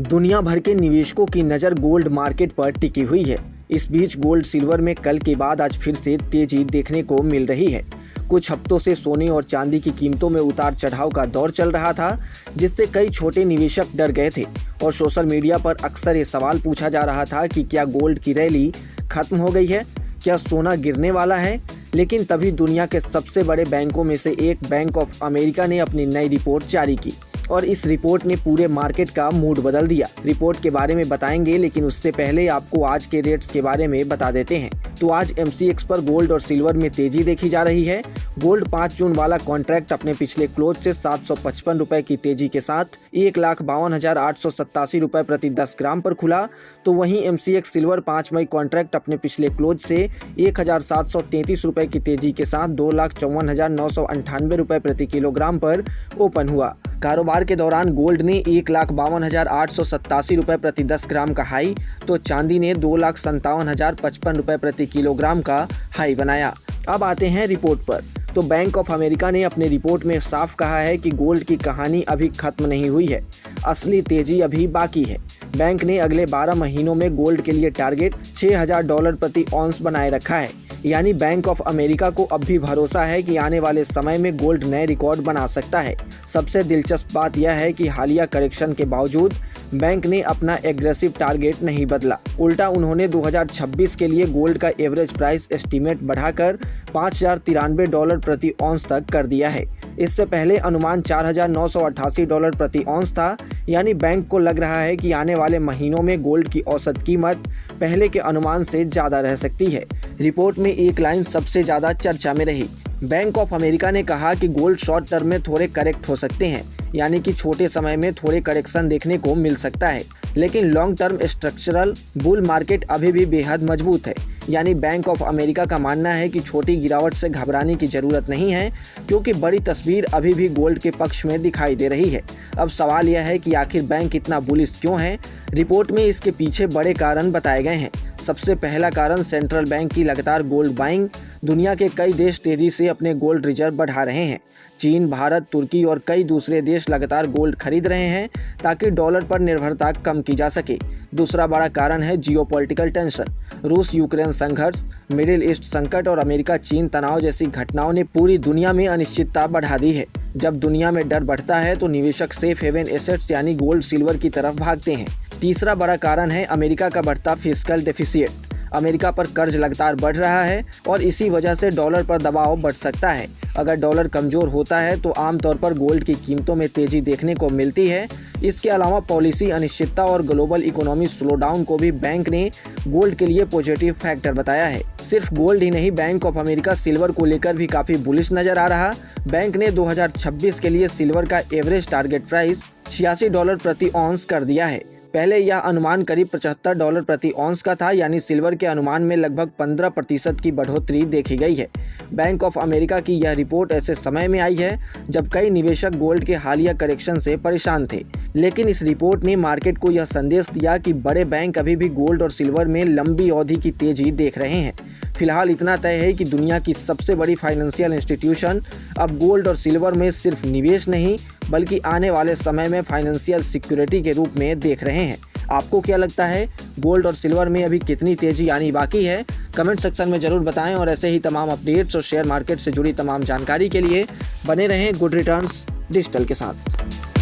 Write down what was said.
दुनिया भर के निवेशकों की नज़र गोल्ड मार्केट पर टिकी हुई है। इस बीच गोल्ड सिल्वर में कल के बाद आज फिर से तेजी देखने को मिल रही है। कुछ हफ्तों से सोने और चांदी की कीमतों में उतार चढ़ाव का दौर चल रहा था, जिससे कई छोटे निवेशक डर गए थे और सोशल मीडिया पर अक्सर ये सवाल पूछा जा रहा था कि क्या गोल्ड की रैली खत्म हो गई है, क्या सोना गिरने वाला है। लेकिन तभी दुनिया के सबसे बड़े बैंकों में से एक बैंक ऑफ अमेरिका ने अपनी नई रिपोर्ट जारी की और इस रिपोर्ट ने पूरे मार्केट का मूड बदल दिया। रिपोर्ट के बारे में बताएंगे, लेकिन उससे पहले आपको आज के रेट्स के बारे में बता देते हैं। तो आज MCX पर गोल्ड और सिल्वर में तेजी देखी जा रही है। गोल्ड 5 जून वाला कॉन्ट्रैक्ट अपने पिछले क्लोज से 755 रुपए की तेजी के साथ 1,52,887 रुपए प्रति 10 ग्राम पर खुला। तो वहीं MCX सिल्वर 5 मई कॉन्ट्रैक्ट अपने पिछले क्लोज से 1,733 रुपए की तेजी के साथ 2,54,998 रुपए प्रति किलोग्राम पर ओपन हुआ। कारोबार के दौरान गोल्ड ने 1,52,887 रुपए प्रति 10 ग्राम का हाई, तो चांदी ने 2,57,055 रुपए प्रति किलोग्राम का हाई बनाया। अब आते हैं रिपोर्ट पर। तो बैंक ऑफ अमेरिका ने अपने रिपोर्ट में साफ कहा है कि गोल्ड की कहानी अभी खत्म नहीं हुई है, असली तेजी अभी बाकी है। बैंक ने अगले 12 महीनों में गोल्ड के लिए टारगेट $6,000 प्रति ऑन्स बनाए रखा है। यानी बैंक ऑफ अमेरिका को अब भी भरोसा है कि आने वाले समय में गोल्ड नए रिकॉर्ड बना सकता है। सबसे दिलचस्प बात यह है कि हालिया करेक्शन के बावजूद बैंक ने अपना एग्रेसिव टारगेट नहीं बदला। उल्टा उन्होंने 2026 के लिए गोल्ड का एवरेज प्राइस एस्टीमेट बढ़ाकर $5,093 प्रति ऑन्स तक कर दिया है। इससे पहले अनुमान $4,988 प्रति ऑन्स था। यानी बैंक को लग रहा है कि आने वाले महीनों में गोल्ड की औसत कीमत पहले के अनुमान से ज़्यादा रह सकती है। रिपोर्ट में एक लाइन सबसे ज़्यादा चर्चा में रही। बैंक ऑफ अमेरिका ने कहा कि गोल्ड शॉर्ट टर्म में थोड़े करेक्ट हो सकते हैं, यानी कि छोटे समय में थोड़े करेक्शन देखने को मिल सकता है, लेकिन long term structural bull market अभी भी बेहद मजबूत है। यानी बैंक ऑफ अमेरिका का मानना है कि छोटी गिरावट से घबराने की जरूरत नहीं है, क्योंकि बड़ी तस्वीर अभी भी गोल्ड के पक्ष में दिखाई दे रही है। अब सवाल यह है कि आखिर बैंक इतना बुलिश क्यों है। रिपोर्ट में इसके पीछे बड़े कारण बताए गए हैं। सबसे पहला कारण सेंट्रल बैंक की लगातार गोल्ड बाइंग। दुनिया के कई देश तेजी से अपने गोल्ड रिजर्व बढ़ा रहे हैं। चीन, भारत, तुर्की और कई दूसरे देश लगातार गोल्ड खरीद रहे हैं ताकि डॉलर पर निर्भरता कम की जा सके। दूसरा बड़ा कारण है जियोपॉलिटिकल टेंशन। रूस यूक्रेन संघर्ष, मिडिल ईस्ट संकट और अमेरिका चीन तनाव जैसी घटनाओं ने पूरी दुनिया में अनिश्चितता बढ़ा दी है। जब दुनिया में डर बढ़ता है तो निवेशक सेफ हेवन एसेट्स यानी गोल्ड सिल्वर की तरफ भागते हैं। तीसरा बड़ा कारण है अमेरिका का बढ़ता फिस्कल डेफिसिट। अमेरिका पर कर्ज लगातार बढ़ रहा है और इसी वजह से डॉलर पर दबाव बढ़ सकता है। अगर डॉलर कमज़ोर होता है तो आमतौर पर गोल्ड की कीमतों में तेज़ी देखने को मिलती है। इसके अलावा पॉलिसी अनिश्चितता और ग्लोबल इकोनॉमी स्लोडाउन को भी बैंक ने गोल्ड के लिए पॉजिटिव फैक्टर बताया है। सिर्फ गोल्ड ही नहीं, बैंक ऑफ अमेरिका सिल्वर को लेकर भी काफ़ी बुलिश नज़र आ रहा। बैंक ने 2026 के लिए सिल्वर का एवरेज टारगेट प्राइस $86 प्रति ऑन्स कर दिया है। पहले यह अनुमान करीब $75 प्रति ऑन्स का था, यानी सिल्वर के अनुमान में लगभग 15% की बढ़ोतरी देखी गई है। बैंक ऑफ अमेरिका की यह रिपोर्ट ऐसे समय में आई है जब कई निवेशक गोल्ड के हालिया करेक्शन से परेशान थे, लेकिन इस रिपोर्ट ने मार्केट को यह संदेश दिया कि बड़े बैंक अभी भी गोल्ड और सिल्वर में लंबी अवधि की तेजी देख रहे हैं। फिलहाल इतना तय है कि दुनिया की सबसे बड़ी फाइनेंशियल इंस्टीट्यूशन अब गोल्ड और सिल्वर में सिर्फ निवेश नहीं, बल्कि आने वाले समय में फाइनेंशियल सिक्योरिटी के रूप में देख रहे हैं। आपको क्या लगता है, गोल्ड और सिल्वर में अभी कितनी तेजी आनी बाकी है? कमेंट सेक्शन में ज़रूर बताएं और ऐसे ही तमाम अपडेट्स और शेयर मार्केट से जुड़ी तमाम जानकारी के लिए बने रहें गुड रिटर्न्स डिजिटल के साथ।